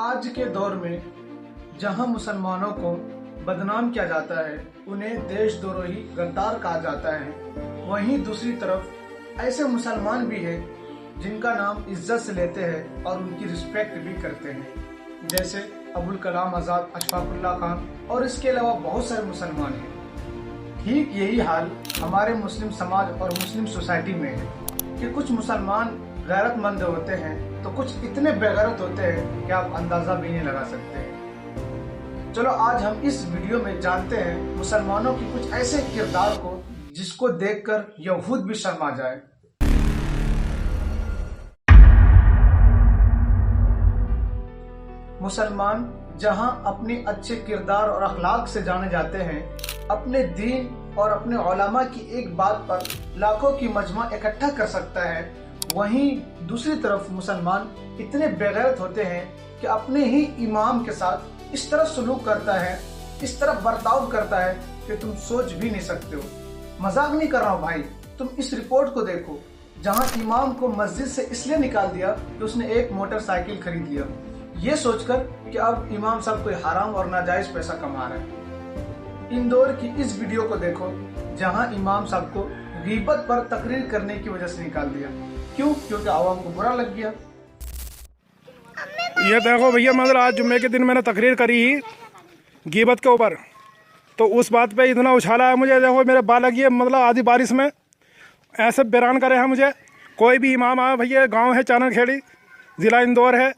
आज के दौर में जहां मुसलमानों को बदनाम किया जाता है, उन्हें देशद्रोही गद्दार कहा जाता है, वहीं दूसरी तरफ ऐसे मुसलमान भी हैं जिनका नाम इज्जत से लेते हैं और उनकी रिस्पेक्ट भी करते हैं, जैसे अबुल कलाम आज़ाद, अशफाक उल्लाह खान और इसके अलावा बहुत सारे मुसलमान हैं। ठीक यही हाल हमारे मुस्लिम समाज और मुस्लिम सोसाइटी में है कि कुछ मुसलमान गैरतमंद होते हैं तो कुछ इतने बेगैरत होते हैं कि आप अंदाजा भी नहीं लगा सकते। चलो आज हम इस वीडियो में जानते हैं मुसलमानों की कुछ ऐसे किरदार को जिसको देखकर यहूद भी शर्मा जाए। मुसलमान जहां अपने अच्छे किरदार और अखलाक से जाने जाते हैं, अपने दीन और अपने उलमा की एक बात पर लाखों की मजमा इकट्ठा कर सकता है, वहीं दूसरी तरफ मुसलमान इतने बेगैरत होते हैं कि अपने ही इमाम के साथ इस तरह सलूक करता है, इस तरह बर्ताव करता है कि तुम सोच भी नहीं सकते हो। मजाक नहीं कर रहा हूँ भाई, तुम इस रिपोर्ट को देखो जहां इमाम को मस्जिद से इसलिए निकाल दिया कि उसने एक मोटरसाइकिल खरीद लिया, ये सोचकर कि अब इमाम साहब कोई हराम और नाजायज पैसा कमा रहे हैं। इंदौर की इस वीडियो को देखो जहां इमाम साहब को गीबत पर तकरीर करने की वजह से निकाल दिया। क्यों? क्योंकि आवाम को बुरा लग गया। ये देखो भैया, मतलब आज जुम्मे के दिन मैंने तकरीर करी ही गीबत के ऊपर, तो उस बात पे इतना उछाला है मुझे। देखो मेरे बालक ये मतलब आधी बारिश में ऐसे बैरान करे हैं मुझे। कोई भी इमाम आए भैया, गांव है चाननखेड़ी, ज़िला इंदौर है,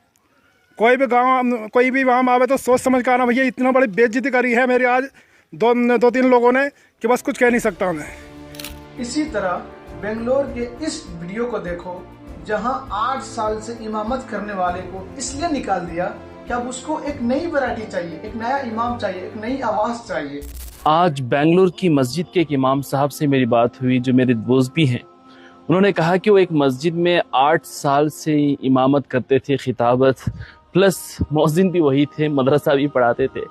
कोई भी इमाम आवे तो सोच समझ कर आना भैया। इतना बड़ी बेइज्जती करी है मेरी आज दो तीन लोगों ने कि बस कुछ कह नहीं सकता मैं। इसी तरह बेंगलोर के इस वीडियो को देखो जहां 8 साल से इमामत करने वाले को इसलिए निकाल दिया कि अब उसको एक नई वैरायटी चाहिए, एक नया इमाम चाहिए, एक नई आवाज चाहिए। आज बेंगलोर की मस्जिद के एक इमाम साहब से मेरी बात हुई जो मेरे दोस्त भी हैं। उन्होंने कहा कि वो एक मस्जिद में 8 साल से इमामत करते थे, खिताबत प्लस मौज़िन भी वही थे, मदरसा भी पढ़ाते थे,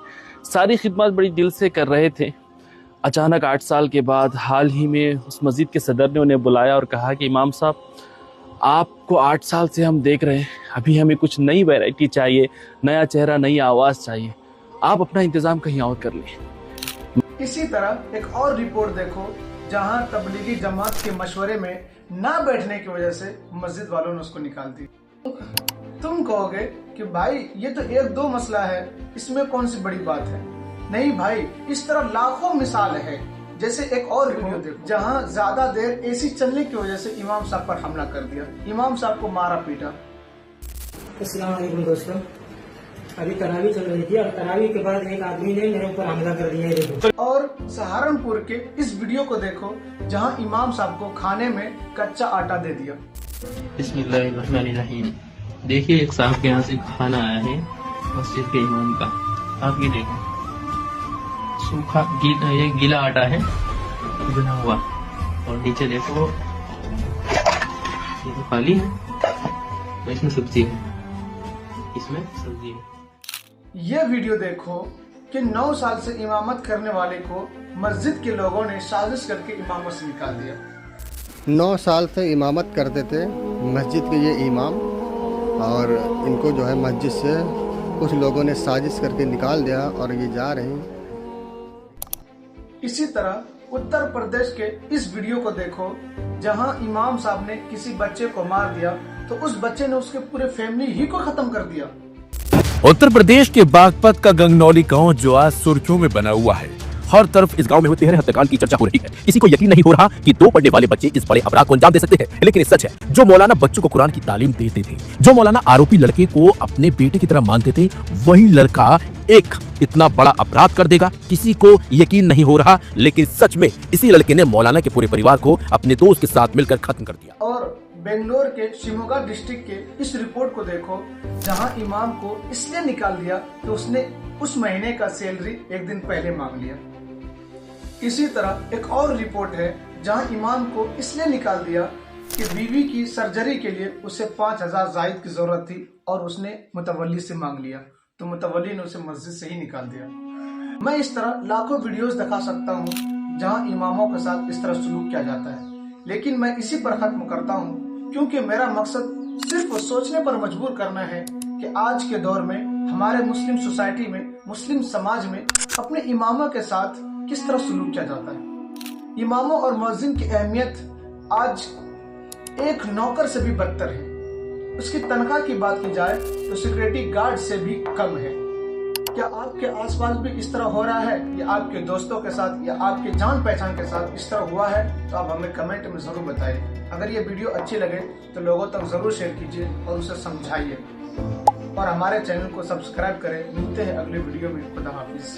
सारी खिदमत बड़ी दिल से कर रहे थे। अचानक 8 साल के बाद हाल ही में उस मस्जिद के सदर ने उन्हें बुलाया और कहा कि इमाम साहब, आपको 8 साल से हम देख रहे हैं, अभी हमें कुछ नई वैरायटी चाहिए, नया चेहरा, नई आवाज़ चाहिए, आप अपना इंतज़ाम कहीं और कर लें। इसी तरह एक और रिपोर्ट देखो जहां तबलीगी जमात के मशवरे में ना बैठने की वजह से मस्जिद वालों ने उसको निकाल दी। तुम कहोगे कि भाई ये तो 1-2 मसला है, इसमें कौन सी बड़ी बात है। नहीं भाई, इस तरह लाखों मिसाल है। जैसे एक और वीडियो देखो जहां ज्यादा देर एसी चलने की वजह से इमाम साहब पर हमला कर दिया, इमाम साहब को मारा पीटा। अस्सलाम वालेकुम दोस्तों, अभी तरावी चल रही थी और तरावी के बाद एक आदमी ने मेरे ऊपर हमला कर दिया है, देखो। और सहारनपुर के इस वीडियो को देखो जहां इमाम साहब को खाने में कच्चा आटा दे दिया। बिस्मिल्लाहिर्रहमानिर्रहीम। देखिए, एक साहब के यहाँ से खाना आया है मस्जिद के इमाम का, आप ये देखो, सूखा ये गीला आटा है भुना हुआ, और नीचे देखो ये तो खाली है, तो इसमें सब्जी है, इसमें सब्जी है। ये वीडियो देखो कि 9 साल से इमामत करने वाले को मस्जिद के लोगों ने साजिश करके इमामत से निकाल दिया। 9 साल से इमामत करते थे मस्जिद के ये इमाम, और इनको जो है मस्जिद से कुछ लोगों ने साजिश करके निकाल दिया और ये जा रहे हैं। इसी तरह उत्तर प्रदेश के इस वीडियो को देखो जहां इमाम साहब ने किसी बच्चे को मार दिया तो उस बच्चे ने उसके पूरे फैमिली ही को खत्म कर दिया। उत्तर प्रदेश के बागपत का गंगनौली गांव जो आज सुर्खियों में बना हुआ है, हर तरफ इस गांव में हुए 13 हत्याकांड की चर्चा हो रही है। किसी को यकीन नहीं हो रहा कि 2 पढ़ने वाले बच्चे इस बड़े अपराध को अंजाम दे सकते हैं, लेकिन ये सच है। जो मौलाना बच्चों को कुरान की तालीम देते थे, जो मौलाना आरोपी लड़के को अपने बेटे की तरह मानते थे, वही लड़का एक इतना बड़ा अपराध कर देगा, किसी को यकीन नहीं हो रहा। लेकिन सच में इसी लड़के ने मौलाना के पूरे परिवार को अपने दोस्त के साथ मिलकर खत्म कर दिया। और बेंगलोर के शिमोगा डिस्ट्रिक्ट के इस रिपोर्ट को देखो जहां इमाम को इसलिए निकाल दिया कि उसने उस महीने का सैलरी एक दिन पहले मांग लिया। इसी तरह एक और रिपोर्ट है जहां इमाम को इसलिए निकाल दिया कि बीवी की सर्जरी के लिए उसे 5000 जायद की जरूरत थी और उसने मुतवल्ली से मांग लिया, तो मुतवल्ली ने उसे मस्जिद से ही निकाल दिया। मैं इस तरह लाखों वीडियोस दिखा सकता हूँ जहां इमामों के साथ इस तरह सलूक किया जाता है, लेकिन मैं इसी पर खत्म करता हूँ क्योंकि मेरा मकसद सिर्फ सोचने पर मजबूर करना है कि आज के दौर में हमारे मुस्लिम सोसाइटी में, मुस्लिम समाज में अपने इमामों के साथ किस तरह सलूक किया जाता है। इमामों और मुअज्जिन की अहमियत आज एक नौकर से भी बदतर है। उसकी तनख्वाह की बात की जाए तो सिक्योरिटी गार्ड से भी कम है। क्या आपके आसपास भी इस तरह हो रहा है, या आपके दोस्तों के साथ या आपके जान पहचान के साथ इस तरह हुआ है? तो आप हमें कमेंट में जरूर बताइए। अगर ये वीडियो अच्छी लगे तो लोगों तक जरूर शेयर कीजिए और उसे समझाइए, और हमारे चैनल को सब्सक्राइब करें। मिलते हैं अगले वीडियो में। खुदा हाफिज।